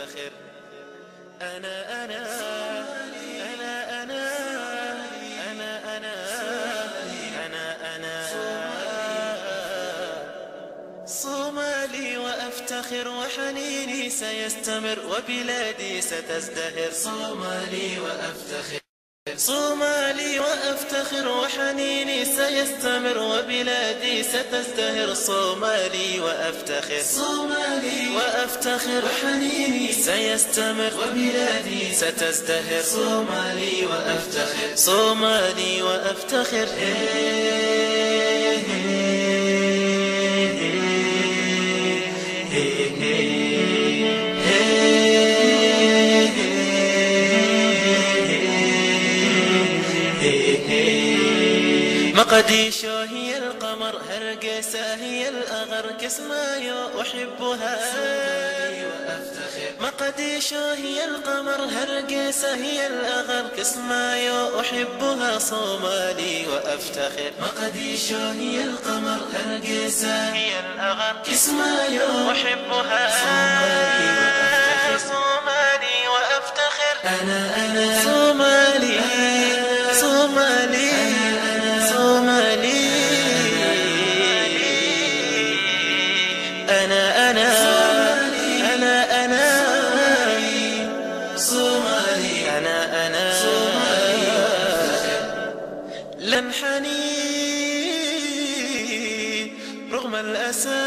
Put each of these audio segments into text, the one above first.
وأفتخر. أنا أنا أنا أنا أنا أنا أنا أنا صومالي وأفتخر وحنيني سيستمر وبلادي ستزدهر. صومالي وأفتخر صومالي وأفتخر وحنيني سيستمر وبلادي ستزدهر. صومالي وأفتخر صومالي وأفتخر وحنيني سيستمر وبلادي ستزدهر. صومالي وأفتخر صومالي وأفتخر. مقديشو هي القمر هرقسة هي الأغر كسمايو أحبها. مقديشو هي القمر هرقسة هي الأغر كسمايو أحبها. صومالي وأفتخر مقديشو هي القمر هرقسة هي الأغر كسمايو أحبها. صومالي وأفتخر صومالي وأفتخر. أنا صومالي صومالي صومالي. أنا أنا أنا أنا صومالي. أنا أنا لنحني رغم الأسى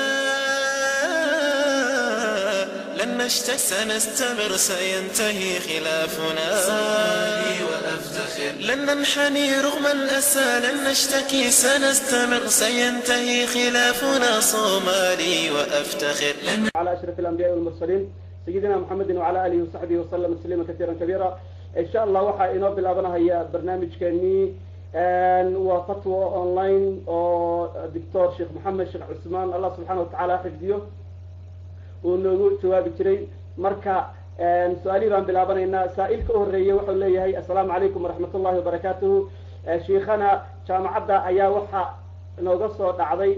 لن نشتكي سنستمر سينتهي خلافنا. صومالي وأفتخر لن ننحني رغم الأسى لن نشتكي سنستمر سينتهي خلافنا. صومالي وأفتخر. على أشرف الأنبياء والمرسلين سيدنا محمد وعلى آله وصحبه وسلم تسليما كثيرا كبيرا. إن شاء الله waxaa inoo bilaabanaya barnaamijkeennii وفتوى أونلاين oo دكتور شيخ محمد شيخ عثمان الله سبحانه وتعالى xifdiyo uu noogu jawaabi jiray. marka سؤالي بان بلابنينا سائلك أهرية وحو ليهي السلام عليكم ورحمة الله وبركاته. شيخنا جامعة أيا وحا نوغسو دعضي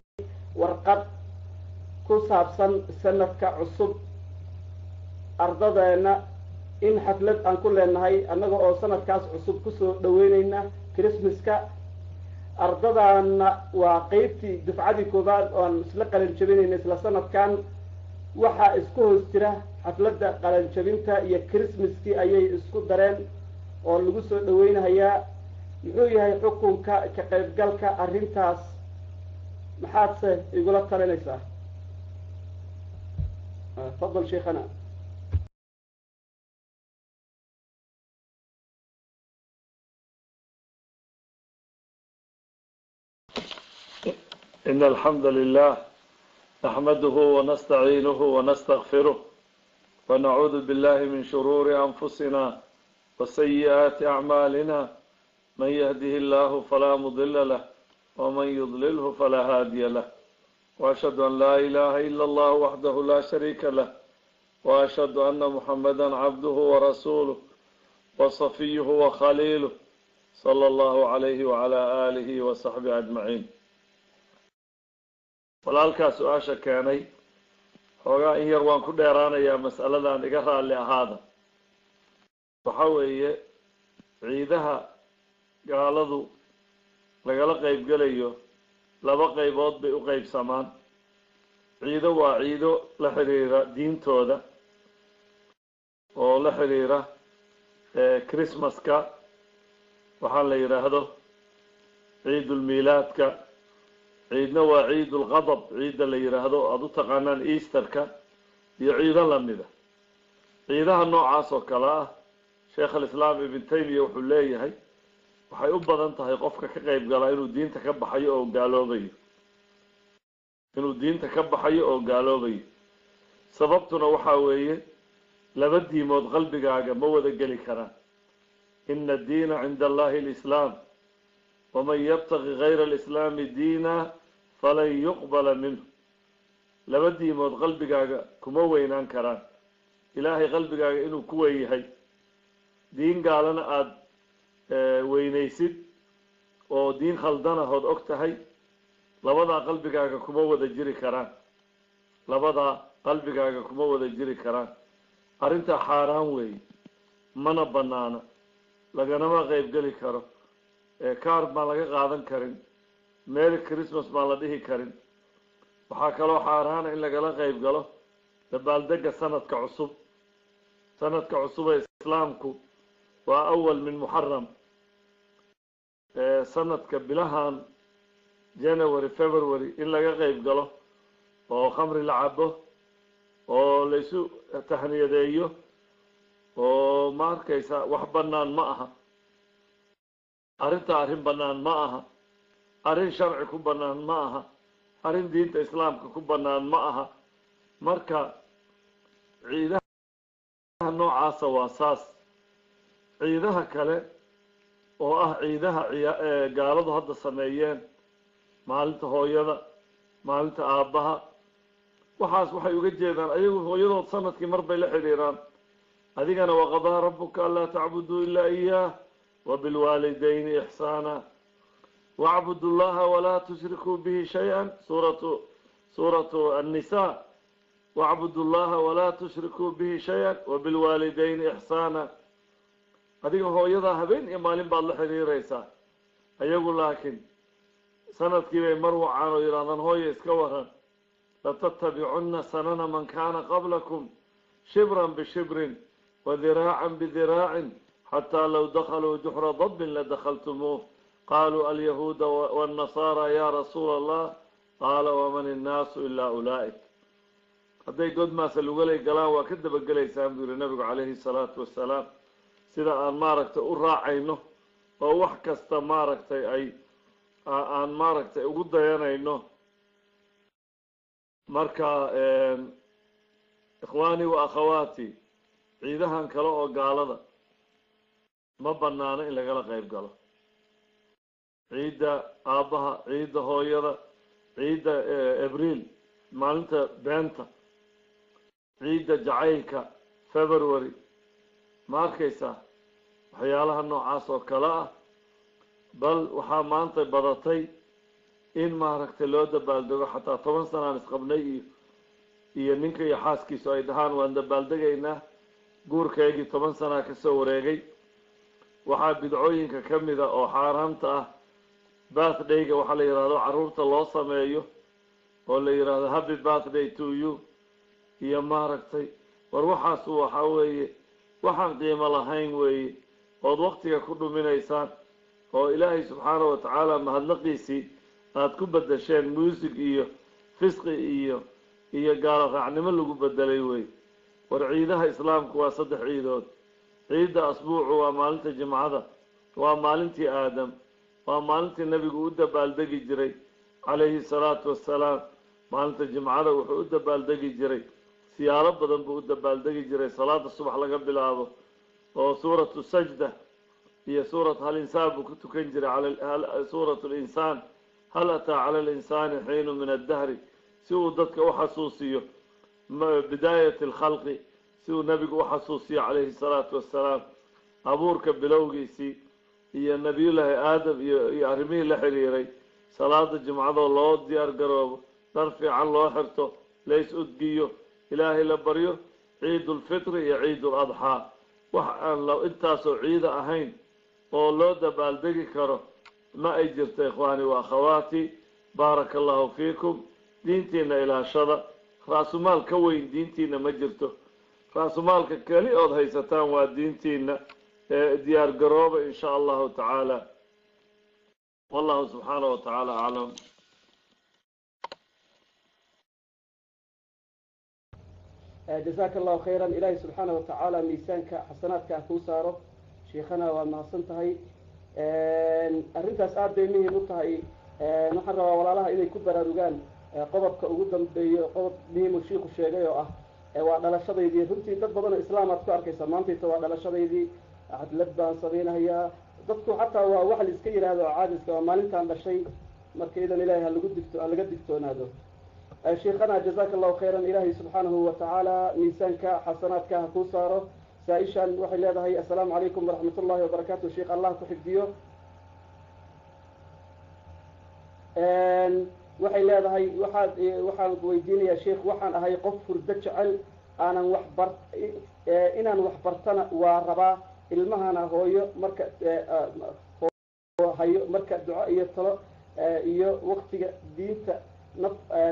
ورقد كسابسا سنة كعصب أرضنا إن حفلت أن كل النهاية أنه سنة كاس عصب كسو دوينينا كريسمسكا أرضنا وقيبتي دفعتي كوبان وان سلقا للجبيني نسل سنة كان waxaa isku hoostira xafladda qalanjabinta iyo Christmaskii ayay isku dareen oo lagu soo dhaweynayaa. muxuu yahay xukunka ka qaybgalka arrintaas maxaad igula talinaysaa؟ تفضل شيخنا. إن الحمد لله نحمده ونستعينه ونستغفره ونعوذ بالله من شرور أنفسنا وسيئات أعمالنا. من يهده الله فلا مضل له ومن يضلله فلا هادي له. وأشهد أن لا إله إلا الله وحده لا شريك له وأشهد أن محمدا عبده ورسوله وصفيه وخليله صلى الله عليه وعلى آله وصحبه أجمعين. walaalkaa su-aasha keenay xoogaa in yar waan ku dheeraanayaa mas'aladan iga raalli ahaada. waxa weeye ciidaha gaaladu lagala qaybgelayo laba qaybood bay u qaybsamaan. ciido waa ciido la xiriira diintooda oo la xiriira Christmaska waxaa la yidhaahdo ciidulmiilaadka. ciidna waa ciidulqadab ciidda la yidhaahdo aada u taqaanaan easterka iyo ciido lamida. ciidaha noocaas oo kale ah sheekh alislaam ibn taymiya wuxuu leeyahay waxay u badan tahay qofka ka qayb galaa inuu diinta ka baxayo oo gaaloobayo sababtuna waxaa weeye laba diimood qalbigaaga ma wada geli karaan. ina addiina cinda allahi alislaam waman yabtaqi gayra alislaami diina falan yuqbala minhu. laba diimood qalbigaaga kuma weynaan karaan. ilaahay qalbigaaga inuu ku weyn yahay diin gaalana aada weynaysid oo diin khaldanahood og tahay labadaa qalbigaaga kuma wada jiri karaan. arrintaa xaaraan weeye mana banaana laganama qayb geli karo kaar baan laga qaadan karin merry christmas baan la dhihi karin waxaa kaloo xaaraana in lagala qayb galo dabaaldega sanadka cusub ee islaamku waa awal min muxaram sanadka bilahan january february in laga qayb galo oo khamri la cabo oo laysu tahniyadeeyo oo ma arkaysa wax banaan ma aha arrintaa arrin banaan ma aha arrin sharci ku banaan ma aha arrin diinta islaamka ku banaan ma aha marka ciidaha noocaasa waa saas ciidaha kale oo ah ciidaha gaaladu hadda sameeyeen maalinta hooyada maalinta aabbaha waxaas waxay uga jeedaan ayagu hooyadood sanadkii mar bay la xidhiiraan adigana waqadaa rabuka anlaa tacbuduu ilaa iyaah wabilwaalidayni ixsaana wacbudu llaha walaa tushrikuu bihi shay-an suuratu annisaa wacbudu llaha walaa tushrikuu bihi shay-an wabilwaalidayni ixsaana adiga hooyadaa habeen iyo maalin baad la xidhiiraysaa ayagu laakiin sanadkii bay mar wacaan oo yidhahdaan hooya iska waran latattabicunna sanana man kaana qablakum shibran bishibrin wadiraacan bidiraacin xataa low dakaluu juxra dabbin ladakhaltumuuh qaaluu alyahuuda waannasaara ya rasuula allah qaala waman innaasu ilaa ulaa'ik hadday godmaasa lugalay galaan waa ka dabagelaysaan buu yihi nabigu calayhi salaatu wassalaam sida aan maaragtay u raacayno oo wax kasta maaragtay aan maaragtay ugu dayanayno marka ikhwaani wa akhawaati ciidahan kale oo gaalada ma banaano in lagala qayb galo ciidda aabbaha ciidda hooyada ciidda abriil maalinta beenta ciidda jacaylka february ma arkaysaa waxyaalaha noocaas oo kale ah bal waxaa maanta badatay in maaragtay loo dabaaldego xataa 10 sanaan isqabnay iyo ninka iyo xaaskiisu ay dhahaan waan dabaaldegaynaa guurkaygii 10 sanaa kasoo wareegay waxaa bidcooyinka ka mida oo xaaraamta ah birthdayga waxaa la yidhahdo carruurta loo sameeyo oo la yidhaahdo happy birthday to you iyo maaragtay war waxaasu waxaa weeye waxaan qiimo lahayn weeye ood waktiga ku dhuminaysaan oo ilaahay subxaanahu watacaala mahadnaqiisii aada ku bedesheen muusig iyo fisqi iyo gaalo raacnimo lagu bedelay wey war ciidaha islaamku waa 3 ciidood ciidda asbuucu waa maalinta jimcada waa maalintii aadam waa maalintii nabigu u dabaaldegi jiray calayhi salaatu wassalaam maalinta jimcada wuxuu u dabaaldegi jiray siyaalo badan buu u dabaaldegi jiray salaada subax laga bilaabo oo suuratu sajda iyo suurat hal insaan buu ku tukan jiray suuratu linsaan hal ataa cala alinsaani xiinu min addahri si uu dadka u xasuusiyo bidaayati alkhalqi si uu nabigu u xasuusiyo calayhi salaatu wassalaam abuurka bilowgiisii iyo nabiyullaahi aadam iyo arrimihii la xiriiray salaada jimcadoo loo diyaar garoobo dhar fiican loo xirto lays udgiyo ilaahay la baryo ciidulfitri iyo ciiduladxaa wax aan intaasoo ciida ahayn oo loo dabaaldegi karo ma ay jirto ikhwaani wa akhawaati baaraka allahu fiikum diintiina ilaashada raasumaal ka weyn diintiina ma jirto raasumaalka keli ood haysataan waa diintiina diyaar garooba in sha allahu tacaala wallahu subxaanahu wa tacaala aclam جزاك الله خيرا إلهي سبحانه وتعالى ميسانك حسناتك كوسارو شيخنا ومحسنتهي أرنتاس آد بيميه نطهي نحن ولا لها إذا كبر رجال قضبك وجودهم قضب بهم الشيخ الشيخي وعلى الشضي دي رنتي تبضنا إسلام أذكر كيسمانتي وعلى الشضي دي أحد لبا صدينا هي ضدكم حتى واحد السكير هذا عاجز كما لنت عند الشيء مركيدا إلهي هل قد دكتون هذا شيخنا جزاك الله خيرا إلهي سبحانه وتعالى ميسانك حسناتك كوسارو سائشا وحي هذا هي السلام عليكم ورحمة الله وبركاته شيخ الله تحفظيه waxay leedahay waxaan weydiinayaa sheekh waxaan ahay qof furdo jecel aanan inaan wax bartana waa rabaa ilmahana hooyo marka hayo marka duco iyo talo iyo waqtiga diinta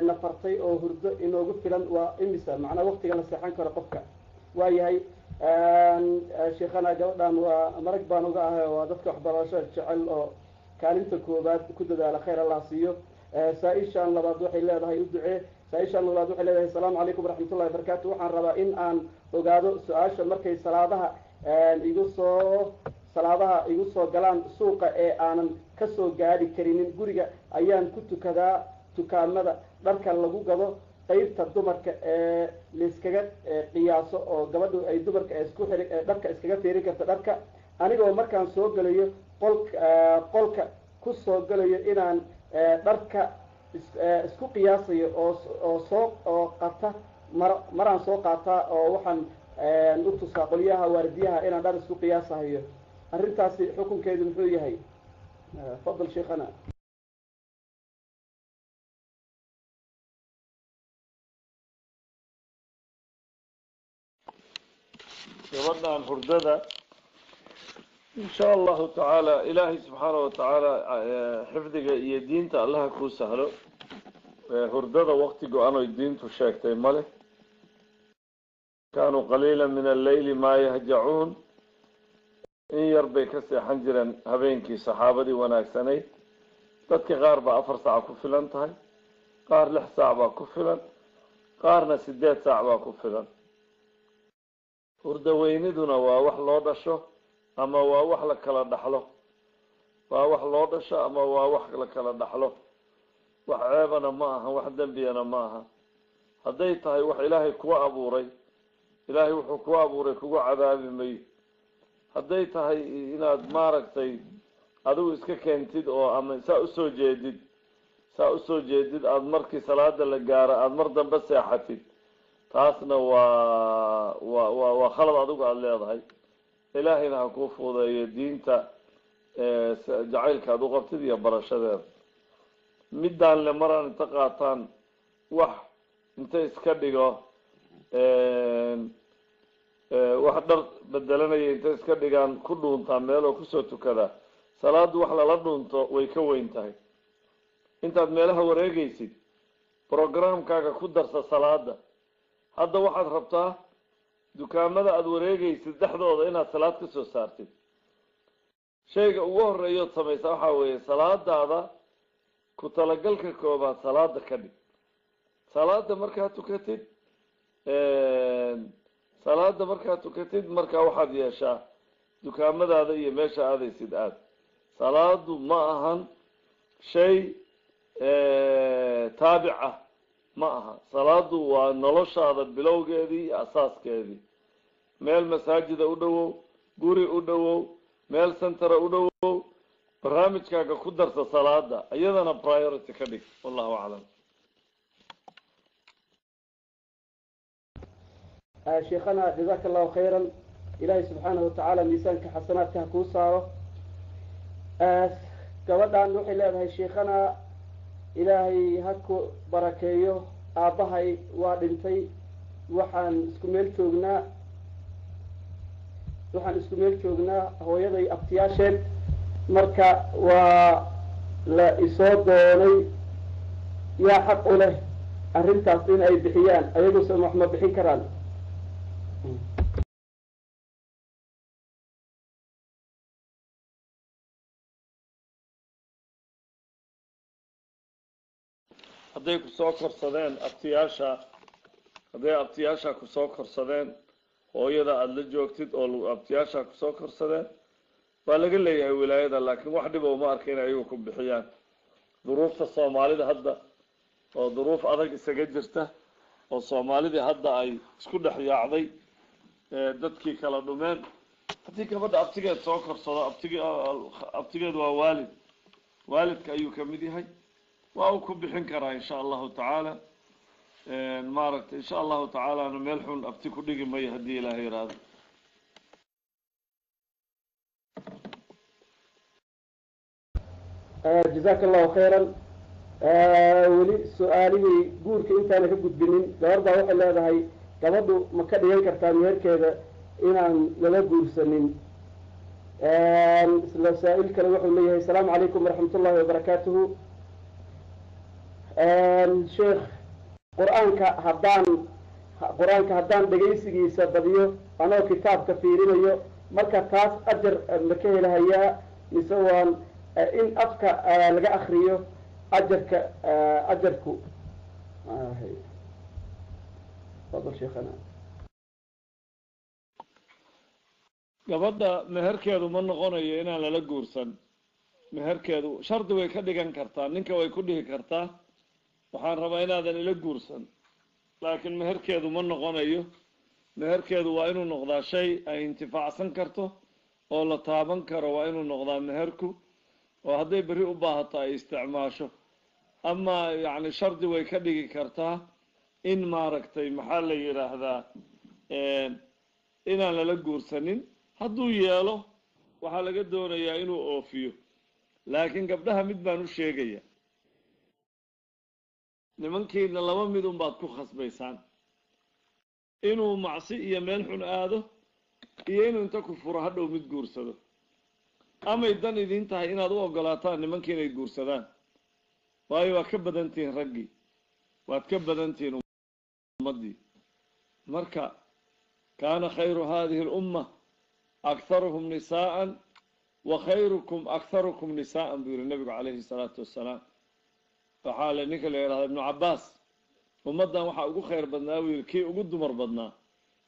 nafartay oo hurdo inoogu filan waa imisa macnaa waqtiga la seexan karo qofka waayahay sheekhana gabadhan waa marag baan uga ahay waa dadka waxbarasho jecel oo kaalinta koobaad ku dadaala khayr allah siiyo saa-ishaan labaad waxay leedahay u ducee saa-ishaan labaad waxay leedahay asalaamu calaykum waraxmatullahi wabarakaatu waxaan rabaa in aan ogaado su-aasha markay salaadaha igu soo galaan suuqa ee aanan kasoo gaadhi karinin guriga ayaan ku tukadaa dukaamada dharka lagu gado qaybta dumarka ee layskaga qiyaaso oo gabadhu ay dumarka dharka iskaga fiirin karta dharka anigoo markaan soo galayo qolka ku soo galayo inaan dharka isku qiyaasayo oo qata maraan soo qaataa oo waxaan u tusaa qolyaha waardiyaha inaan dhar isku qiyaasahayo arrintaasi xukunkeedu muxuu yahay fadal sheekhana gabadhan hurdada in sha allahu tacaala ilaahay subxaana watacaala xifdiga iyo diinta allaha kuu sahlo hurdada waqti go-an oy diintu sheegtay male kaanuu qaliila min alleyli maa yahjacuun in yar bay ka seexan jireen habeenkii saxaabadii wanaagsanayd dadka qaar baa 4 saac ku filan tahay qaar 6 saac baa ku filan qaarna 8 saac baa ku filan hurda weyniduna waa wax loo dhasho ama waa wax la kala dhaxlo waa wax loo dhasho ama waa wax la kala dhaxlo wax ceebana ma aha wax dembiyana ma aha hadday tahay wax ilaahay kuwa abuuray ilaahay wuxuu kuwa abuuray kugu cadaabi mayo hadday tahay inaad maaragtay adigu iska keentid oo ama saa usoo jeedid aada markii salaada la gaaro aada mar dambe seexatid taasna waa khalad adigu aada leedahay ilaahayna ha kuu fuudeeyo diinta jacaylka aad u qabtid iyo barashadeeda middaan le maraan inta qaataan wax inta iska dhigo wax dhar bedelanaya inta iska dhigaan ku dhuuntaa meel oo kusoo tukada salaadu wax lala dhuunto way ka weyn tahay intaad meelaha wareegaysid programkaaga ku darsa salaada hadda waxaad rabtaa dukaamada aada wareegaysid dhexdooda inaad salaad ka soo saartid shayga ugu horeeyood samaysa waxaa weeye salaadaada ku talagalka koobaad salaada ka dhig salaada markaad tukatid markaa waxaad yeeshaa dukaamadaada iyo meesha aadaysid aad salaadu ma ahan shay taabic ah ma aha salaadu waa noloshaada bilowgeedii iyo asaaskeedii meel masaajida u dhowow guri u dhowow meel centera u dhowow barnaamijkaaga ku darsa salaada iyadana priority ka dhig wallahu aclam sheekhana jazaaka allahu khayran ilaahay subxaanahu watacaala miisaanka xasanaadka ha kuu saaro gabadhan waxay leedahay sheekhana ilaahay ha ku barakeeyo aabbahay waa dhintay waxaan isku meel joognaa hooyaday abtiyaasheed marka waa la isoo doonay yaa xaq u leh arrintaas in ay bixiyaan ayaguse wax ma bixin karaan hadday kusoo korsadeen hadday abtiyaasha kusoo korsadeen hooyada aada la joogtid oo abtiyaasha kusoo korsadeen waa laga leeyahay wilaayada laakiin wax dhiba uma arka in ayagu ku bixiyaan duruufta soomaalida hadda oo duruuf adag isaga jirta oo soomaalidii hadda ay isku dhex yaacday dadkii kala dhumeen haddii gabadha abtigeed soo korsado abtigeed waa waalidka ayuu kamid yahay waa uu ku bixin karaa insha allahu tacaala maaragtay insha allahu tacaalaana meel xun abti ku dhigi mayo haddii ilaahay yiraahdo jazaaka allahu khayran weli su-aalihii guurka intaana ka gudbinin gabar baa waxay leedahay gabadhu ma ka dhigan kartaa meherkeeda inaan lala guursanin isla saa-il kale wuxuu leeyahay asalaamu calaykum waraxmatullahi wabarakaatuhu sheekh qur-aanka haddaan dhegaysigiisa badiyo anoo kitaabka fiirinayo marka taas ajar ma ka helahayaa mise waan in afka laga akriyo ajarku fadal sheekhana gabadha meherkeedu ma noqonayo inaan lala guursan meherkeedu shardi way ka dhigan kartaa ninka way ku dhihi kartaa waxaan rabaa inaadan ila guursan laakiin meherkeedu ma noqonayo meherkeedu waa inuu noqdaa shay ay intifaacsan karto oo la taaban karo waa inuu noqdaa meherku oo hadday berri u baahato ay isticmaasho ama yacni shardi way ka dhigi kartaa in maaragtay maxaa la yidhaahdaa inaan lala guursanin hadduu yeelo waxaa laga doonayaa inuu oofiyo laakiin gabdhaha mid baan u sheegaya nimankiina laba mid un baad ku khasbaysaan inuu macsi iyo meel xun aado iyo inuu inta ku furo hadhow mid guursado amay dan idiin tahay inaad u ogolaataan nimankii inay guursadaan waayo waad ka badantihiin raggii waad ka badantihiin ummaddii marka kaana khayru hadihi alumma akharuhum nisaa'an wa khayrukum akharukum nisaa'an buu yihi nabigu calayhi salaatu wassalaam waxaa le ninka la yidhahda ibnu cabbaas ummaddan waxaa ugu khayr badnaa buu yihi kii ugu dumar badnaa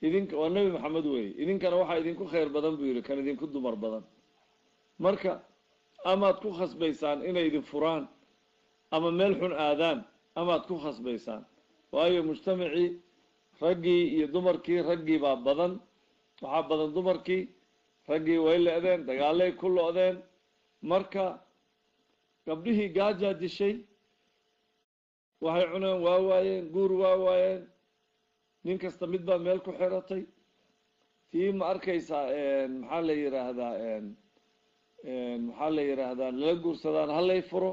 idinka waa nebi maxamed weeye idinkana waxaa idinku khayr badan buu yihi kan idinku dumar badan marka amaad ku khasbaysaan inay idin furaan ama meel xun aadaan amaad ku khasbaysaan waayo mujtamacii raggii iyo dumarkii raggii baa badan waxaa badan dumarkii raggii way le-deen dagaalay ku lo-deen marka gabdhihii gaajaa dishay waxay cuneen waa waayeen guur waa waayeen nin kasta mid baa meel ku xiratay tii ma arkaysaa maxaa la yidhaahdaa lala guursadaan halay furo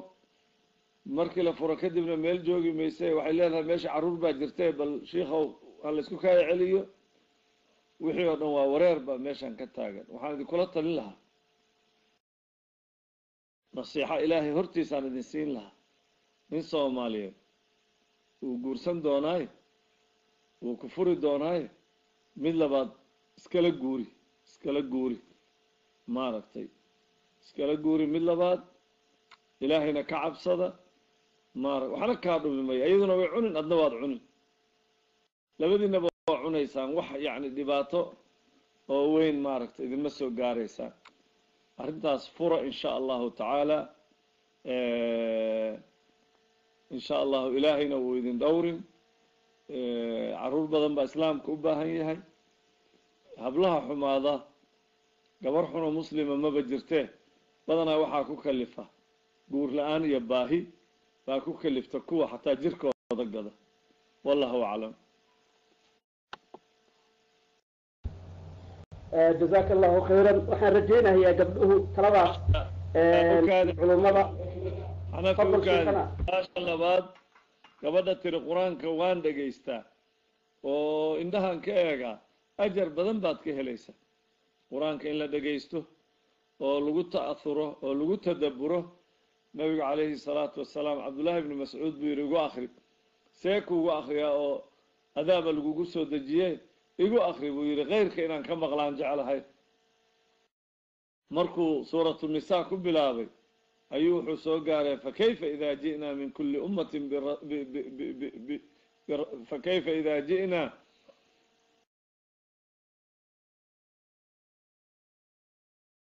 markii la furo kadibna meel joogi mayse waxay leedahay meesha carruur baa jirtee bal shiikow ha laysku kaaya celiyo wixii oo dhan waa wareer baa meeshan ka taagan waxaan idinkula talin lahaa nasiixa ilaahay hortiisaan idin siin lahaa nin soomaaliyeed wuu guursan doonaayo wuu ku furi doonaayo mid labaad iskala guuri maaragtay iskala guuri mid labaad ilaahayna ka cabsada waxna kaa dhumi maya iyaduna way cunin adna waad cunin labadiinaba waa cunaysaan wax yacni dhibaato oo weyn maaragtay idinma soo gaaraysaan arrintaas fura in sha allahu tacaala in sha allahu ilaahayna wuu idin dhowrin carruur badan baa islaamka u baahan yahay hablaha xumaada gabar xunoo muslima maba jirtee badanaa waxaa ku kalifa guur la-aan iyo baahi baa ku kalifta kuwa xataa jirkooda gada wallahu aclam jazaaka allahu khayran waxaan rajaynayaa gabdhuhu taladaas culumada anakukaasha labaad gabadha tiri qur-aanka waan dhegaystaa oo indhahan ka eegaa ajar badan baad ka helaysaa qur-aanka in la dhegaysto oo lagu ta'ahuro oo lagu tadabburo nabigu calayhi salaatu wassalaam cabdullaahi ibni mascuud buu yidhi igu akri see kuugu akriyaa oo adaaba lagugu soo dejiyee igu akri buu yidhi keyrka inaan ka maqlaan jeclahay markuu suuratu nisaa ku bilaabay ayuu wuxuu soo gaaray fakayfa idaa ji'naa min kulli ummatin fakayfa idaa ji'naa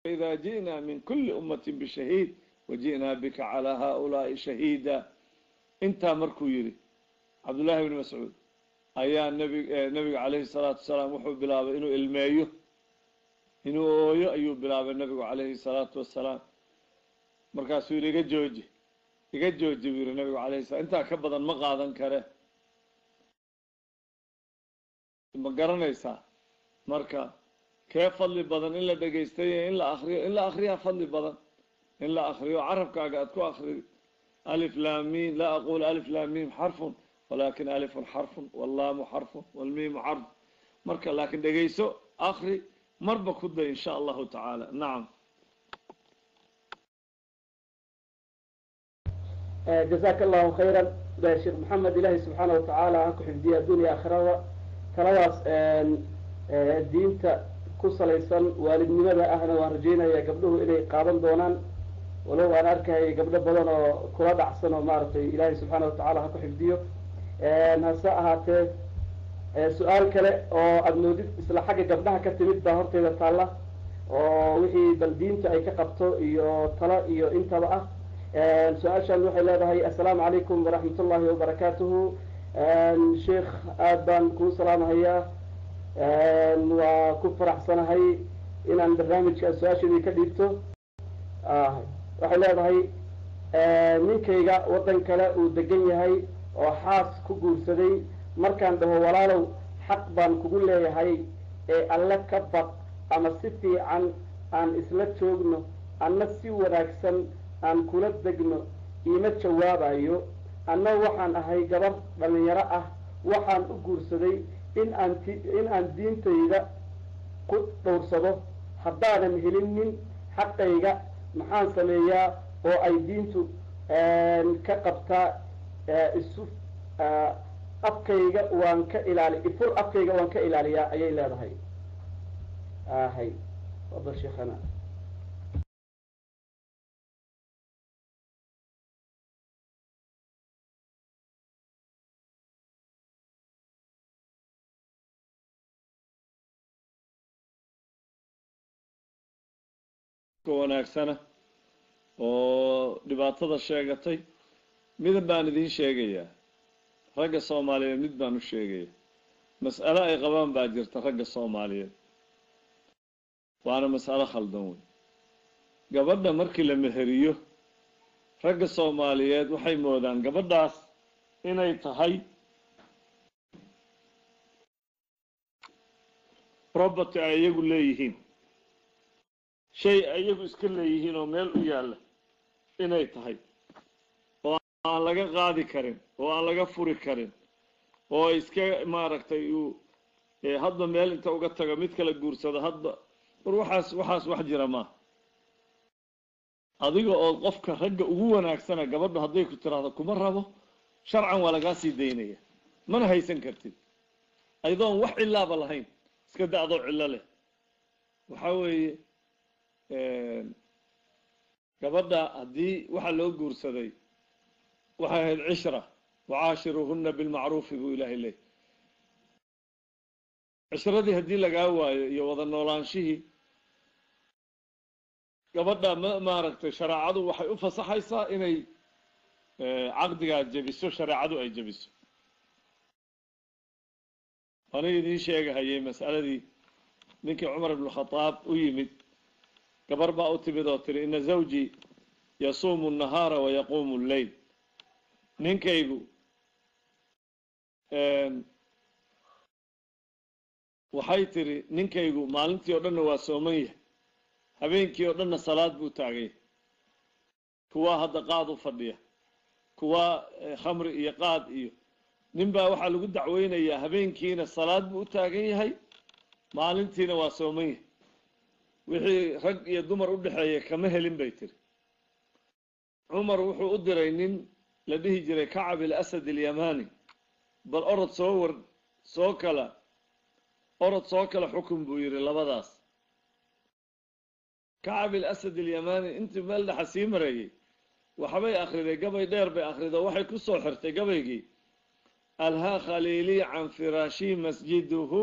إذا جئنا من كل أمة بشهيد وجئنا بك على هؤلاء شهيدا انت مركو يري عبد الله بن مسعود أيها النبي عليه الصلاة والسلام وحو بلاب إنه المايو إنه أويو أيو بلاب النبي عليه الصلاة والسلام مركاسو يري إيقا جوجي بيري النبي عليه الصلاة انت كبضا مقادا كره مقرنيسا مركا كيف فضل بدن إلا دقيستي إلا أخريها فضل بدن إلا أخريه عرب كاقات كو أخري ألف لام ميم لا أقول ألف لام ميم حرف ولكن ألف حرف واللام حرف والميم حرف مركا لكن دقيسو آخري مربا كده إن شاء الله تعالى. نعم. جزاك الله خيرا باشر محمد. إلهي سبحانه وتعالى عنك حفظي الدنيا آخرة كلاس دينتا كسليسان والدنيا أهنا ورجينا يا قبله إلي قابل دونان ولو أنا أركي قبل بدن كراد أحسن ومارتي إلهي سبحانه وتعالى عنك حفظيه هسا هاته سؤال كله أو أبنودي إسلا حاجة قبلها كتمت دهرت إذا تعالى ووحي بلدينتا أي كقبته إيو طلا إيو إنت بقى سؤال شان وحي لهي السلام عليكم ورحمة الله وبركاته. شيخ آدم كو سلام هيا وكفر أحسن هاي إن عن برنامج السؤال شان يكديبته وحي لهي ninkayga waddan kale uu degan yahay oo xaas ku guursaday markaan dhaho walaalow xaq baan kugu leeyahay ee alle ka baq ama si fiican aan isla joogno anna si wanaagsan aan kula degno iima jawaabayo. anna waxaan ahay gabar dhalinyaro ah waxaan u guursaday in aan diintayda ku dhowrsado haddaanan helin nin xaqayga maxaan sameeyaa oo ay diintu ka qabtaa isu afkayga waan ka ifur afkayga waan ka ilaaliyaa ayay leedahay. hay wada sheekhana. wanaagsana oo dhibaatada sheegatay mid baan idin sheegayaa ragga Soomaaliyeed mid baan u sheegayaa mas'ala ay qabaan baa jirta ragga Soomaaliyeed waana mas'ala khaldan weyn. gabadha markii la meheriyo ragga Soomaaliyeed waxay moodaan gabadhaas inay tahay property ay iyagu leeyihiin shay ayagu iska leeyihiin oo meel u yaala inay tahay oo aan laga qaadi karin oo aan laga furi karin oo iska maaragtay uu hadba meel inta uga tago mid kala guursado hadba waxaas wax jira ma adiga oo qofka ragga ugu wanaagsana gabadha haday ku tiraahdo kuma rabo sharcan waa laga sii deynaya mana haysan kartid aydoon wax ilaaba lahayn iska daado cilla leh waxa weeye gabadha haddii waxa loo guursaday waxay ahayd cishra wacaashiruhunna bilmacruufi buu ilaahay leeyahay. cishradii haddii lagaa waayo iyo wada noolaanshihii gabadha maaragtay shareecadu waxay u fasaxaysaa inay caqdigaa jebiso shareecadu ay jebiso. aniga idiin sheegahayay mas'aladii ninkii cumar ibn khataab u yimid gabar baa u timid oo tiri ina zawji yasuumu nahaara wa yaquumu lleyl ninkaygu waxay tiri ninkaygu maalintii oo dhanna waa sooman yahay habeenkii oo dhanna salaad buu taagay kuwaa hadda qaad u fadhiya kuwaa khamri iyo qaad iyo nin baa waxaa lagu dacweynayaa habeenkiina salaad buu u taagan yahay maalintiina waa sooman yahay wixii rag iyo dumar u dhaxeeya kama helin bay tiri. cumar wuxuu u diray nin la dhihi jiray kacab al-asad al-yamani bal orod soo kala xukun buu yiri labadaas. kacab al-asad al-yamani intii meel dhaxa sii mareeyay waxbay akhriday gabay dheer bay akhrido waxay ku soo xirtay gabaygii alhaa khaliili can firaashi masjiduhu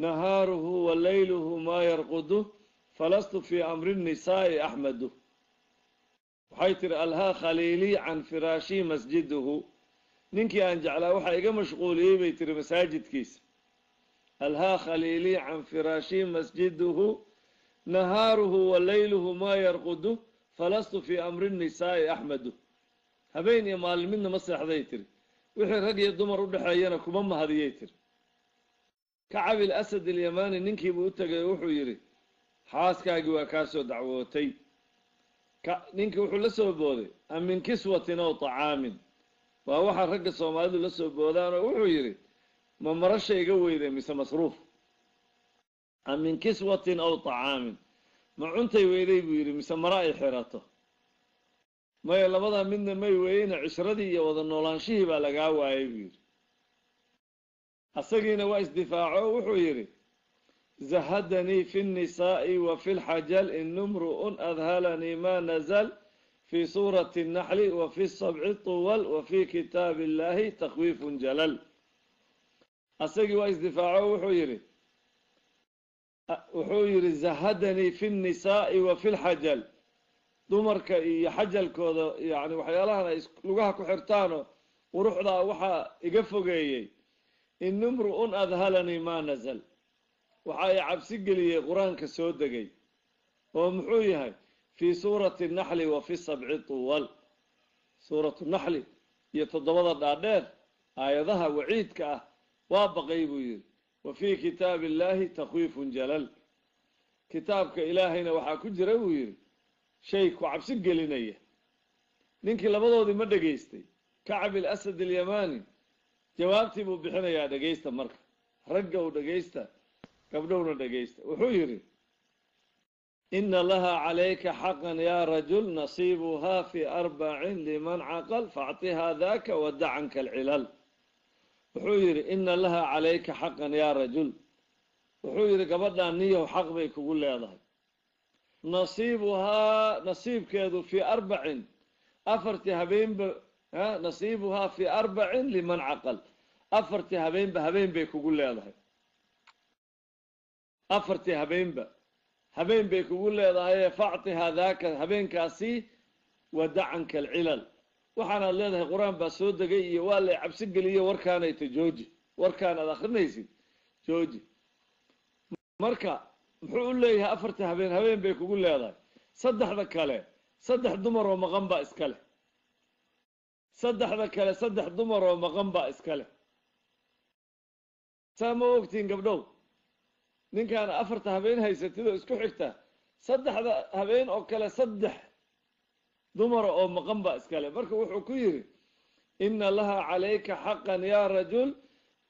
nahaaruhu wa layluhu ma yarqudu falastu fi amri الnisaa'i axmadu. waxay tiri alhaa khaliili can firaashi masjiduhu ninkii aan jeclaa waxaa iga mashquuliyey bay tiri masaajidkiisa. alhaa khaliili can firaashi masjiduhu nahaaruhu wa layluhu ma yarqudu falastu fi amri الnisaa'i axmadu. habeen iyo maalin midna ma seexday tiri wixii rag iyo dumar u dhaxeeyana kuma mahadiyey tiri. kacab al-asad al-yamani ninkii buu u tagay wuxuu yiri xaaskaagii waa kaa soo dacwootay. ninkii wuxuu la soo booday am min kiswatin aw طacaamin وواحد رجع الصومالي لسه بودان وحيري ما مرش يقوي ذا مس مصروف أم من كسوة أو طعام ما عنتي ويدي بيري مس مراي حراته ما يلا بضع منا ما يوين عشردي وظن نولان شيء بلقاه وعيبير السجين وايس دفاعه وحيري زهدني في النساء وفي الحجل إن امرؤ أذهلني ما نزل في سورة النحل وفي السبع الطول وفي كتاب الله تخويف جلل السجين وايس دفاعه وحيري زهدني في النساء وفي الحجل دمرك يحجل كذا يعني وحيالها لقاها كحرتانه وروح ذا وحا يقفقي إن امرؤ أذهلني ما نزل وحاي عبسي قلي قرآن كسود دقي ومحويها في سورة النحل وفي السبع طوال سورة النحل يتضبط الدادير آياتها وعيدك وابقي بير وفي كتاب الله تخويف جلل كتابك إلهينا وحاكو جروير شيء وعبسي قلينيه نينكي لبضودي ما دقيستي كعب الأسد اليماني جوابتي بو بحنا يا دقيستا مركا رقوا دقيستا قبلونا دقيستا وحيري إن لها عليك حقا يا رجل نصيبها في 4 لمن عقل فاعطيها ذاك ودع عنك العلل وحيري إن لها عليك حقا يا رجل وحيري قبلنا النية وحق بيك وقول لي هذا نصيبها نصيب كذو في 4 أفرتي هبين نصيبها في 4 لمن عقل أفرتي هبين بيك وقول لي هذا أفرتي هبين بيك وقول لي هذا فاعطي هذاك هبين كاسي ودع عنك العلل وحنا الله قرآن بسود دقيقة ولا عبسق لي وركان يتجوجي وركان هذا خنيسي جوجي مركا محول لي أفرتي هبين بيك وقول لي هذا صدح ذاك له صدح دمر ومغنبا إسكاله صدح ذاك له صدح دمر ومغنبا إسكاله سامو وقتين قبلو نين كان أفرت هبين هيستيدو اسكو حكتا صدح هبين أو كلا صدح دمر أو مغنبا إسكاله مركو وحو كيري إن لها عليك حقا يا رجل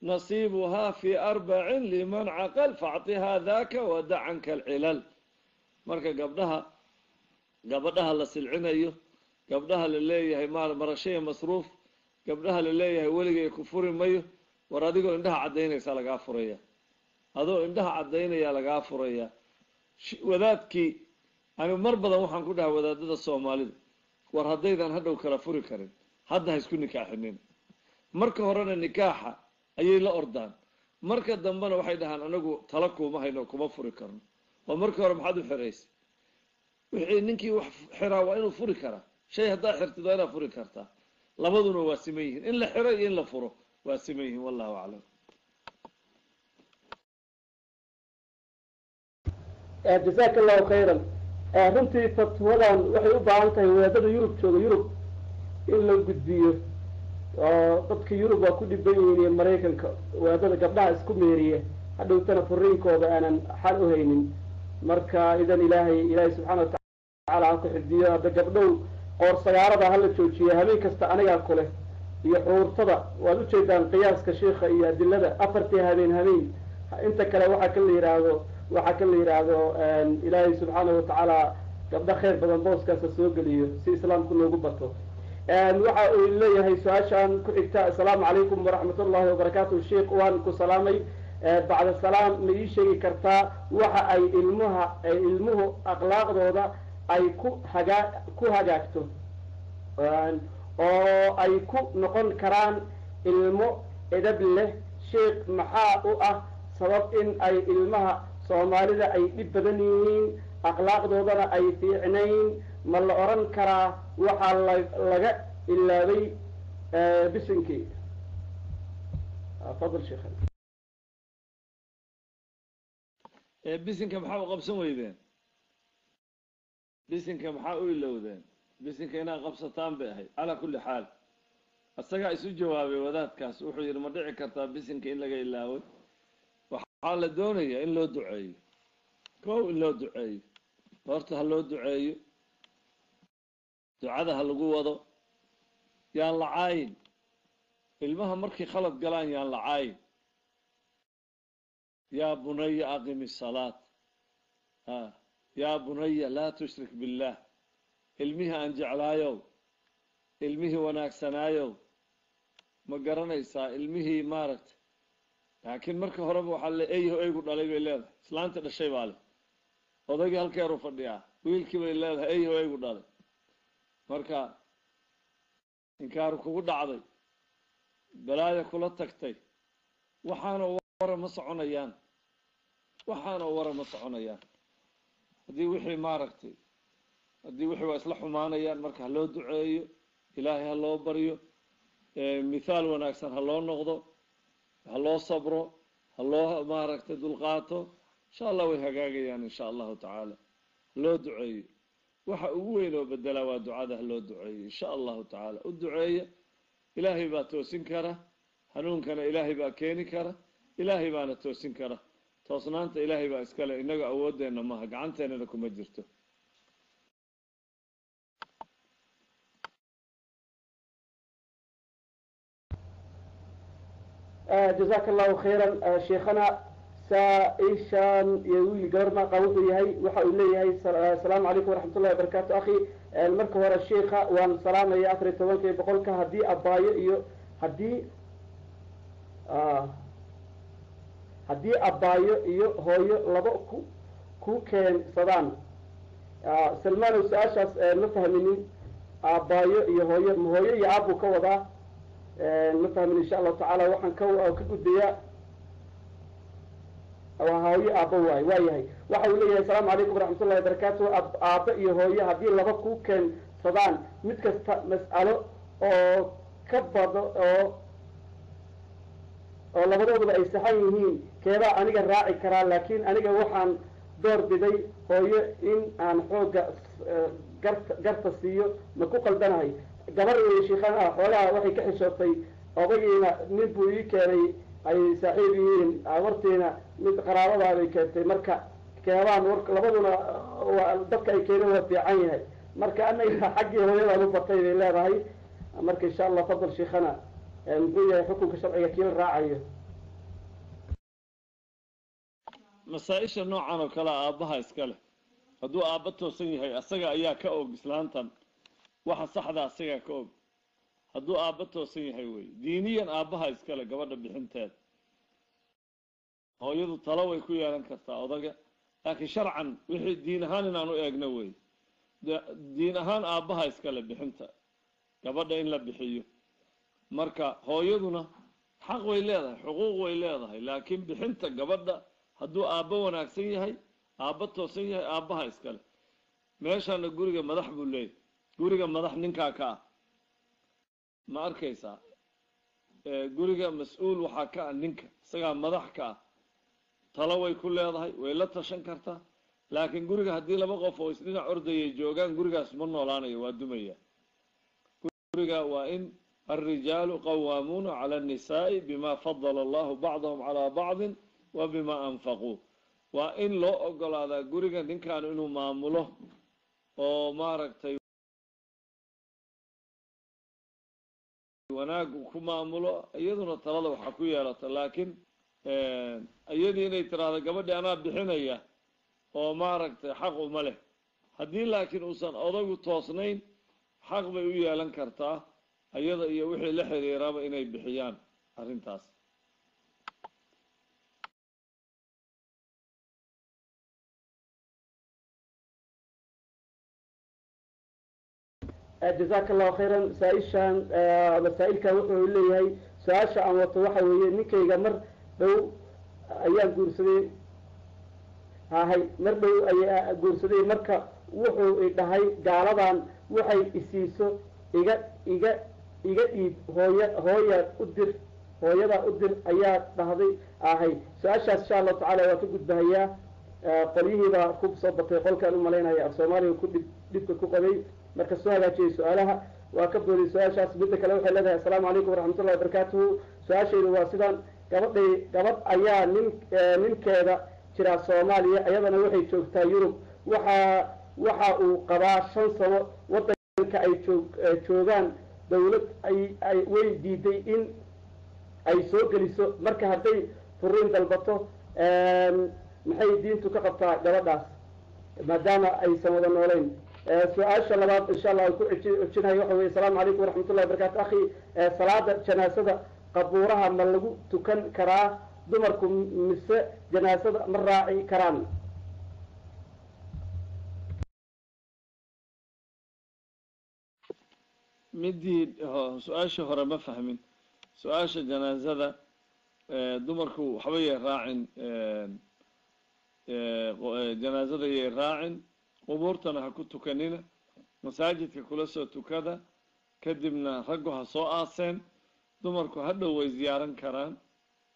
نصيبها في 4 لمن عقل فاعطيها ذاك ودع عنك العلل مركا قبلها لسلعنيه قبلها لليه مال مرشيه مصروف قبلها لليه ولي كفور ميه وراديقو عندها عدينيسا لغا فريا هذو عندها عدينيا لغا فريا wadaadki ani mar badan waxaan ku dhahay wadaadada Soomaalida war hadaydan hadhow kala furi karin hadda ha isku nikaaxinin marka horena nikaaxa ayay la ordaan marka dambana waxay dhahaan anagu tala kuma hayno kuma furi karno oo marka hore maxaad u xiraysay wixii ninkii wax xiraa waa inuu furi karaa shay hadaa xirtido inaad furi kartaa labaduna waa simeeyeen in la xiro iyo in la furo waa simeeyeen wallahu a'lam جزاك الله خيرا runtii fatwadan waxay u baahan tahay wadaadada Yurub jooga Yurub in la gudbiyo dadka Yurub waa ku dhiban yihiin Mareykanka wadaadada gabdhaha isku meeriye hadhowtana furiinkooda aanan xal u haynin marka idan ilaahay subhanahu wa ta'ala ku xifdiyo hada gabdhow qoor sagaarada hal la joojiyo habeen kasta aniga kule iyo xuurtada waad u jeedaan qiyaaska sheekha iyo adilada afartii habeen inta kale waxa kala yiraahdo ilaahay subhanahu wa ta'ala gabdha khayr badan booskaas soo galiyo si islaamku loogu bato waxa uu leeyahay su'aashan ku xigta assalaamu calaykum wa rahmatullahi wa barakatuh sheekh waan ku salaamay bacda salaam ma ii sheegi kartaa waxa ay ilmuhu akhlaaqdooda ay ku hagaagto oo ay ku noqon karaan ilmo edab leh sheekh maxaa u ah sabab in ay ilmaha Soomaalida ay dib badan yihiin akhlaaqdoodana ay fiicnayn ma la oran karaa waxa laga ilaabay bisinkii fadl sheekh bisinka maxaa u qabsan weydeen bisinka maxaa u ilowdeen bisinka inaa qabsataan bay ahayd ala kulli xaal asaga isu jawaabay wadaadkaas wuxuu yiri ma dhici kartaa bisinka in laga ilaaway waxaa la doonayaa in loo duceeyo koow in loo duceeyo horta ha loo duceeyo ducada ha lagu wado yaan la caayin ilmaha markii khalad galaan yaan la caayin yaa bunaya aqimi salaat yaa bunaya laa tushrik billaah ilmihii aan jeclaayow ilmihii wanaagsanaayow ma garanaysaa ilmihii maaragtay laakiin marka horeba waxaa le eyho eygu dhalay bay leedahay islaanta dhashay baa leh odaygii halkeeru fadhiyaa wiilkii bay leedahay eyho eygu dhalay marka inkaaru kugu dhacday balaaya kula tagtay waxaanoo wara ma soconayaan waxaanoo wara ma soconayaan haddii wixii maaragtay haddii wixii waa isla xumaanayaan marka ha loo duceeyo ilaahay ha loo baryo mithaal wanaagsan ha loo noqdo ha loo sabro ha loo maaragtay dulqaato insha allah way hagaagayaan insha allahu tacaala ha loo duceeyo waxa ugu weyn oo bedelaa waa ducada ha loo duceeyo insha allahu tacaala u duceeya ilaahay baa toosin kara hanuunkana ilaahay baa keeni kara ilaahay baana toosin kara toosnaanta ilaahay baa iskale innaga awoodeenna maaha gacanteennana kuma jirto جزاك الله خيرا شيخنا سائشان يقول قرما قوته هي وحول لي هي السلام عليكم ورحمة الله وبركاته أخي المركب ورا الشيخ وان سلام يا أخي توانك بقولك هدي أبايو هدي هدي أبايو هوي لبقو كو كان صدان سلمان وساشاس مفهمين أبايو هوي يا أبو كوضا نفهم إن شاء الله تعالى وحن كقدية أو هاوي أبوي وياي وحولي السلام عليكم ورحمة الله وبركاته أبي هوي هذه لبكو كان صدان متكست مسألة أو كبر أو لبدو بلا يستحيين كذا أنا راعي كرا لكن أنا وحن دور بدي هوي إن أنا حوج قرط السيو مكو قلبناي gabar sheekana xoolaha waxay ka xishootay odagiina mid buu ii keenay ay saaxiib yihiin awarteena mid qaraabadaada ay keentay marka keebaan labaduna dadka ay keeneen waa fiican yahay marka anaga xaggii hooyada u batay bay leedahay marka insha allah fadal sheekana muxuu yahay xukunka sharciga kii raacayo masaa'isha noocan oo kale aabaha iska leh hadduu aabba toosan yahay asaga ayaa ka og islaantan waxa saxda asaga ka og hadduu aabba toosan yahay wey diiniyan aabbaha iskale gabadha bixinteed hooyadu talo way ku yeelan kartaa odaga laakiin sharcan wixii diin ahaan inaanu eegno wey diin ahaan aabbaha iskale bixinta gabadha in la bixiyo marka hooyaduna xaq way leedahay xuquuq way leedahay laakiin bixinta gabadha hadduu aabba wanaagsan yahay aabba toosan yahay aabbaha iskale meeshana guriga madax buu leeyahay guriga madax ninkaa ka ah ma arkaysaa guriga mas-uul waxaa ka ah ninka isagaa madax ka ah talo way ku leedahay way la tashan kartaa laakiin guriga haddii laba qof oo isdhinac ordayay joogaan gurigaas ma noolaanayo waa dumaya guriga waa in الرجال قوامون على النساء بما فضل الله بعضهم على بعض وبما أنفقوا وإن لو أقول هذا guriga ninkaan inuu maamulo oo maaragtay wanaagu ku maamulo iyaduna talada waxa ku yeelata laakiin iyadii inay tiraahdo gabadhi anaa bixinaya oo maaragtay xaq uma leh haddii laakiin uusan odagu toosnayn xaq bay u yeelan kartaa iyada iyo wixii la xiriiraba inay bixiyaan arrintaas جزاك الله خيرا سائشان مسائل كان وحول لي سؤال عن وحوي نكيغا مر دو ايام غورسدي هاي مر دو اي غورسدي marka wuxuu dhahay gaaladan waxay isiiso iga dhiib hooyada u dir ayaa dhahday ahay su'aashaas insha Allah taala waa ka gudbahayaa qolihiiba ku soo batay qolkan u maleynaya Soomaaliya ku dibka ku qabay marka soo hagaajiyay su'aalaha waa ka boodiyay su'aashaas mid kale waxay leedahay assalaamu calaykum waraxmatullahi wabarakaatuh su'aashaydu waa sidaan gabadh ayaa ninkeeda jira Soomaaliya ayadana waxay joogtaa Yurub waxa uu qabaa 5 sano wadanka ay joogaan dawlad ay way diiday ay soo geliso marka hadday furiin dalbato maxay diintu ka qabtaa gabadhaas maadaama aysan wada nooleyn su-aasha labaad insha allah ay ku cijinayo waxa weye asalaamu calaykum waraxmatullahi wabarakatu akhi salaada janaasada qabuuraha ma lagu tukan karaa dumarku mise janaasada ma raaci karaan midii su-aasha hore ma fahmin su-aasha janaazada dumarku waxba yay raacin janaazada yay raacin qubuurtana ha ku tukanina masaajidka kula soo tukada kadibna raggu ha soo aaseen dumarku hadhow way ziyaaran karaan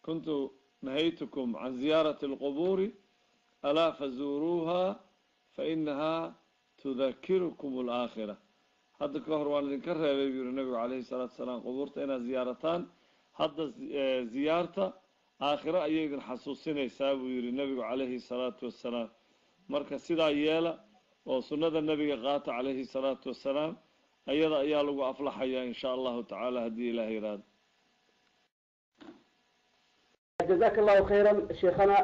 kuntu nahaytukum can ziyaarati alqubuuri alaa fazuuruuha fainaha tudakirukum alaakhira hadda ka hor waan idinka reebay buu yiri nabigu calayhi salaatu wasalaam qubuurta inaad ziyaarataan hadda ziyaarta aakhiro ayay idin xasuusinaysaa buu yiri nabigu calayhi salaatu wasalaam marka sidaa yeela oo sunnada nabiga qaata calayhi salaatu wasalaam ayada ayaa lagu aflaxayaa in sha allahu tacaala haddii ilaahay yiraahdo jazaaka allahu khayran sheekhana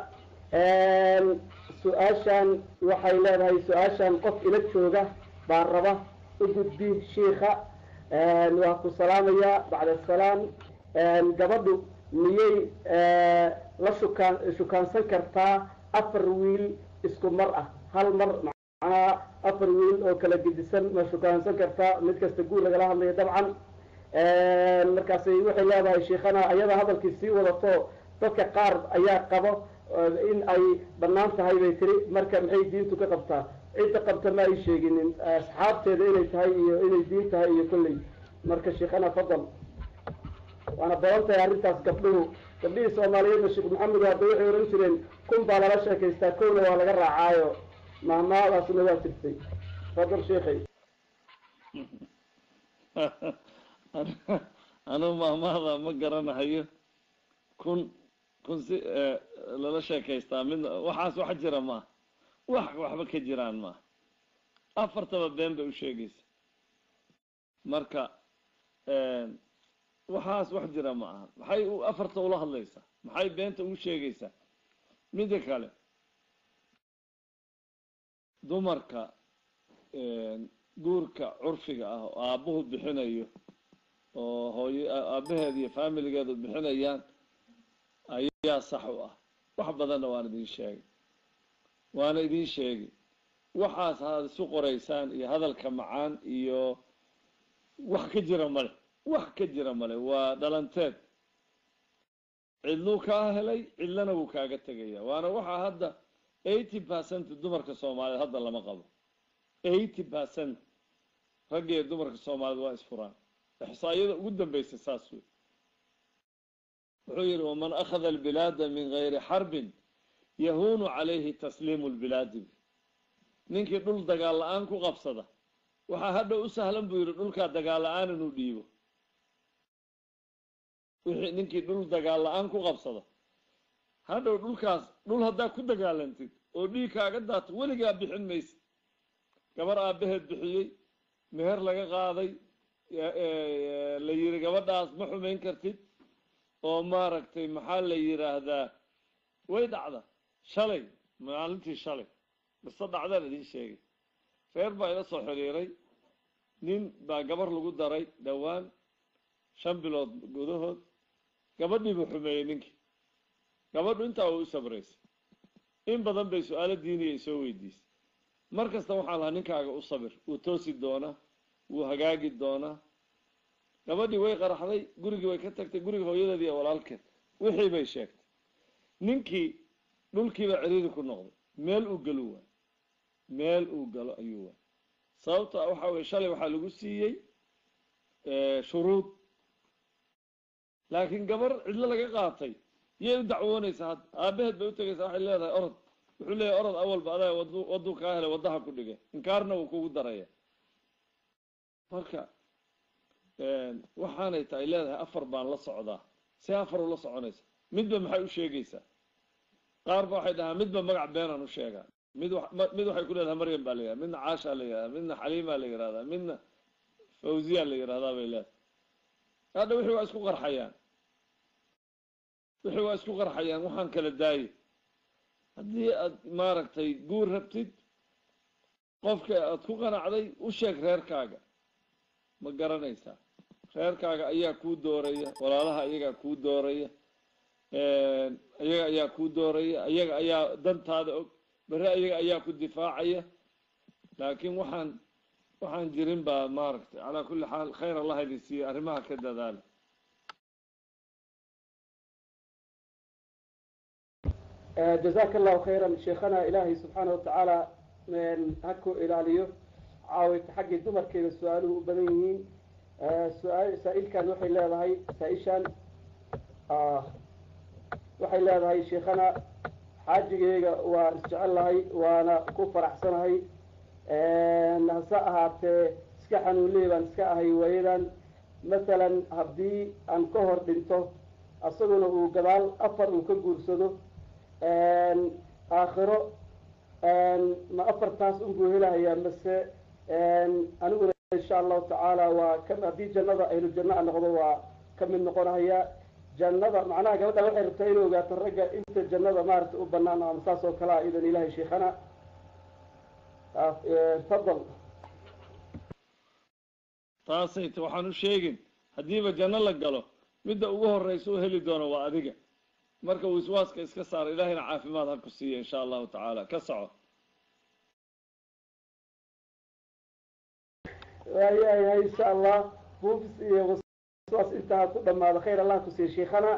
su-aashan waxay leedahay su-aashan qof ila jooga baa raba u gudbi shiikha waa ku salaamayaa bacda asalaam gabadhu miyay la shukaansan kartaa 4 wiil isku mar ah hal mar macnaa 4 wiil oo kala gedisan ma shukaansan kartaa mid kasta guur lagala hadlayo dabcan markaasay waxay leedahay sheikhana ayada hadalkii sii wadato dadka qaar ayaa qabo in ay bannaan tahay bay tiri marka maxay diintu ka qabtaa cidda qabta ma ay sheeginin asxaabteeda inay tahay iyo inay diin tahay iyo kolley marka sheikhana fadal waana badan tahay arrintaas gabdhihii soomaaliyeedna sheekh maxamed hadda waxay oran jireen kun baa lala sheekaystaa kowna waa laga raacaayo mahmaadaasna waa jirtay fadal sheekhay anu mahmaada ma garanahayo kun si lala sheekaystaa mid waxaas wax jira maaha waxba ka jiraan maaha afartaba been bay u sheegaysa marka waxaas wax jira ma aha maxay afarta ula hadlaysaa maxay beenta ugu sheegaysaa mida kale dumarka guurka curfiga ah oo aabbuhu bixinayo oo hooyo aabaheed iyo faamiligeedu bixinayaan ayaa sax u ah wax badanna waan idin sheegay waxaas aad isu qoraysaan iyo hadalka macaan iyo wax ka jira male waa dhalanteed cidluu kaa helay cidlana wuu kaaga tegaya waana waxaa hadda 80% dumarka soomaaliyeed hadda lama qabo 80% ragga iyo dumarka soomaaliyeed waa isfuraan ixsaayada ugu dambaysa saas wey wuxuu yidhi waman akhada albilaada min gayri xarbin yahuunu calayhi tasliimu lbilaadi ninkii dhul dagaal la-aan ku qabsada waxaa hadhow u sahlan buu yidhi dhulkaa dagaal la-aan inuu dhiibo wixii ninkii dhul dagaal la-aan ku qabsada hadhow dhulkaas dhul haddaa ku dagaalantid oo dhiig kaaga daato weligaa bixin maysa gabar aabbaheed bixiyey meher laga qaaday la yidhi gabadhaas ma xumayn kartid oo maaragtay maxaa la yidhaahdaa way dhacda shalay maalintii shalay bise dhacdaan idin sheegay reer baa ila soo xiriiray nin baa gabar lagu daray dhowaan 5 bilood gudahood gabadhii buu xumeeyey ninkii gabadhu intaa way u sabraysay in badan bay su-aalo diiniya ay soo weydiisay mar kasta waxaa lahaa ninkaaga u sabir wuu toosi doonaa wuu hagaagi doonaa gabadhii way qaraxday gurigii way ka tagtay guriga hooyadeed iyo walaalkeed wixii bay sheegtay ninkii dhulkiiba ciriiri ku noqday meel uu galo ayuu waay sababta waxaa weye shalay waxaa lagu siiyey shuruud laakiin gabar cidlo laga qaatay yay u dacwoonaysaa hadda aabaheed bay utegaysaa waxay leedahay orod wuxuu leeyahay orod awalba adaa waduu kaa helay waddaha ku dhigay inkaarna wuu kugu daraya marka waxaanay tahay leedahay 4 baan la socdaa si 4 ula soconaysa midba maxay u sheegaysaa qaar ba waxay dhahaa midba magac beenaan u sheegaa mid waxay ku leedahay maryam baa la yihahda midna caashaa la yihahda midna xaliimaa la yihahdaa midna fawziyaa la yihahdaa bay leedahay hadha wixii waa isku qarxayaan wixii waa isku qarxayaan waxaan kala daayay haddii aad maaragtay guur rabtid qofka aad ku qanacday u sheeg reerkaaga ma garanaysaa reerkaaga ayaa kuu dooraya walaalaha iyagaa kuu dooraya iyaga ayaa kuu dooraya iyaga ayaa dantaada og bere iyaga ayaa ku difaacaya laakiin waxaan jirin baa maaragtay calaa kulli xaal khayr allah idin siiye arrimaha ka dadaala جزاك الله خيرا شيخنا إلهي سبحانه وتعالى من هكو إلاليو عاوي حق الدمر كيف سؤاله بدنيين سائل كان وحي الله هاي سائشان وحي الله هاي شيخنا حاجة واستجعل هاي وانا كفر أحسن هاي نهساءها سكحنوا لي وانسكاها ويدا مثلا هبدي أن كهر بنته أصدقنا وقبال أفر وكبور صدو آخره ما أفرتاس أنقوه لها يا بس أنا إن شاء الله تعالى وكم أبي جنة أهل الجنة نقضوا وكم من نقولها هي جنة معناها قبل أن يرتينوا وقالت الرجع أنت الجنة مارت وبنانا ومساس وكلا إذن إلهي شيخنا تفضل taasayt waxaan u sheegin haddiiba janno la galo midda ugu horraysa u heli doono waa adiga marka wiswaaska iska saar ilaahayna caafimaad ha ku siiya insha allahu tacaala ka soco waayahay insha allah buufis iyo waswaas intaa ku dhammaado khayr allah ku siiya sheikhana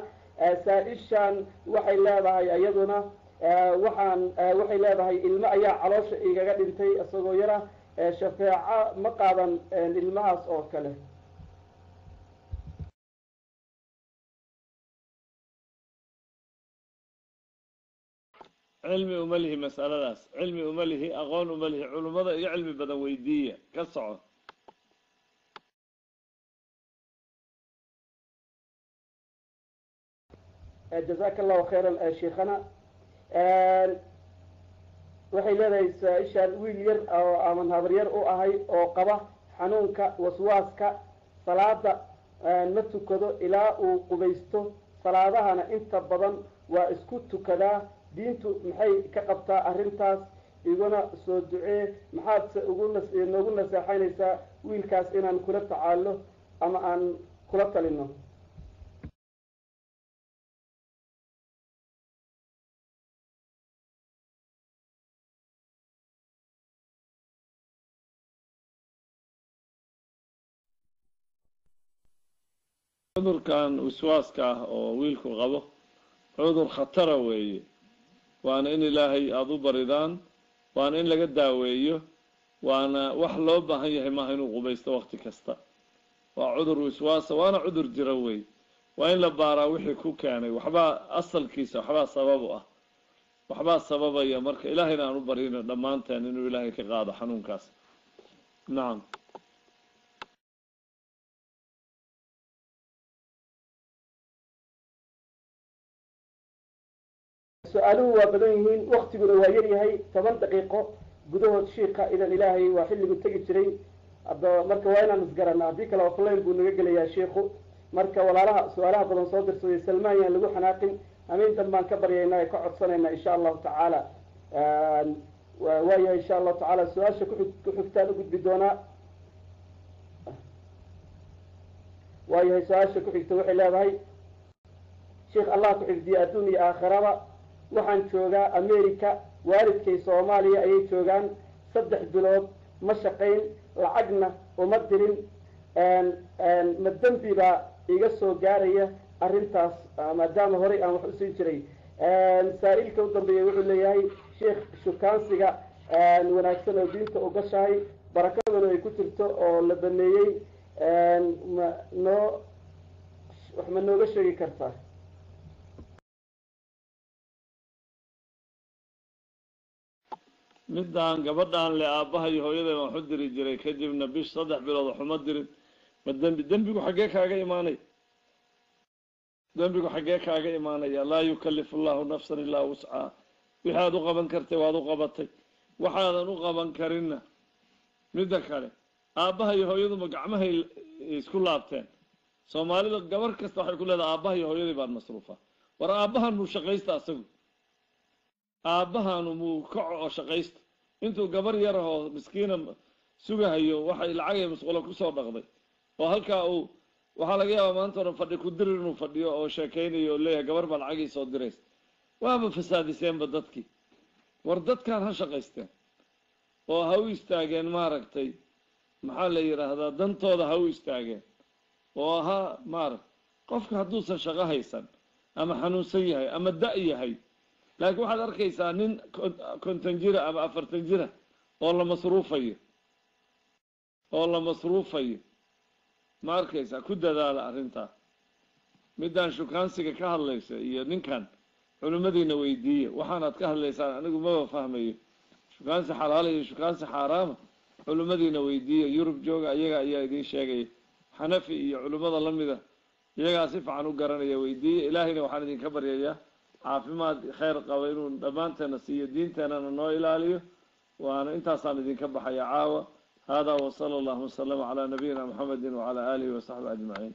saa-ishan waxay leedahay iyaduna waxay leedahay ilmo ayaa caloosha igaga dhintay isagoo yara shafeeco ma qaadan ilmahaas oo kale cilmi uma lihi mas'aladaas cilmi uma lihi aqoon uma lihi culummada iyo cilmi badan weydiiya ka soco جزاك الله خيرا شيخنا waxay leedahay saa-ishaan wiil yar oo aman habar yar u ahay oo qaba xanuunka waswaaska salaada ma tukado ilaa uu qubaysto salaadahana inta badan waa isku tukadaa diintu maxay ka qabtaa arrintaas iguna soo ducee maxaad noogu naseexaynaysaa wiilkaas inaan kula tacaalo ama aan kula talino cudurkan waswaaska ah oo wiilku qabo cudur khatara weeye waana in ilaahay aada u baridaan waana in laga daaweeyo waana wax loo baahan yahay maaha inuu qubaysto wakti kasta waa cudur waswaasa waana cudur jira wey waa in la baaraa wixii ku keenay waxbaa asalkiisa waxbaa sabab u ah waxbaa sababaya marka ilaahayna aan u barino dhammaanteen inuu ilaahay ka qaado xanuunkaas nacam su-aaluhu waa badan yihiin waktiguna waa yar yahay 10 daqiiqo gudahood shiika idan ilaahay waa xilligu tegi jiray hadda marka waa inaan isgarana haddii kale offline buu naga gelayaa sheikhu marka walaalaha su-aalaha badan soo dirsaday salmaan yaan lagu xanaaqin hameen dan baan ka baryaynaa ka codsanaynaa insha allahu tacaala waayahay insha allahu tacaala su-aasha ku-xigtaan u gudbi doonaa waayahay su-aasha ku-xigta waxay leedahay sheikh allah ku xifdiye adduun iyo aakhiraba waxaan joogaa america waalidkay soomaaliya ayay joogaan 3 bilood ma shaqayn lacagna uma dirin ma dembi baa iga soo gaaraya arrintaas maadaama horey aan wax u siin jiray saa-ilka u dambeeya wuxuu leeyahay sheikh shukaansiga wanaagsan oo diinta u gashahay barakaduna ay ku jirto oo la baneeyey wax ma nooga sheegi kartaa midaan gabadhaan le aabbaha iyo hooyaday waan waxu diri jiray kadibna bish 3 bilood waxuma dirin ma dembigu xaggee kaaga imaanay dembigu xaggee kaaga imaanaya laa yukallifu allahu nafsan ilaa wuscaha wixii aad u qaban kartay waad u qabatay waxaadan u qaban karinna midda kale aabbaha iyo hooyaduma gacmahay isku laabteen soomaalida gabar kasta waxay ku leedahay aabbaha iyo hooyadii baan masruufa ورأبها مشقيست أسوي أبها مكع وشقيست أنتوا قبر يره مسكينة سوى هيو وحي العجيب مسؤولة كسر نقضي وهلك أو وحلقيها ما أنتوا نفدي كدرن وفديو أو شاكين يقول لي قبر بالعجيب صوت دريس وهم فساد سين بدتكي وردت كان هالشقيستين وهو يستاجن ماركتي محل يرهذا دنتو هذا هو يستاجن وها مارك قفك هدوس شقة هيسن أما حنوسية أما الدقية هي لكن واحد أركيسا نين كنتنجرة أما أفرتنجرة والله مصروفية والله مصروفية ما أركيسا كده ذا أرنتا مدان شو كان سيكا كهالليسا إيا نين كان علمدينا ويدية وحانات كهالليسا أنا أقول ما بفهميه شو كان سي حلالي شو كان سي حرام علمدينا ويدية يوروب جوغا إياغا إيا إدين شاقي حنفي إيا علمد الله مده إياغا سيفعان وقرانيا ويدية إلهينا وحاندين كبر إياه عافيماد خير قوينون دمانتنا سيئ دينتنا نو إلاليه وأنا إنتا صاندين كبحا يا عاوة هذا وصلى الله وسلم على نبينا محمد وعلى آله وصحبه أجمعين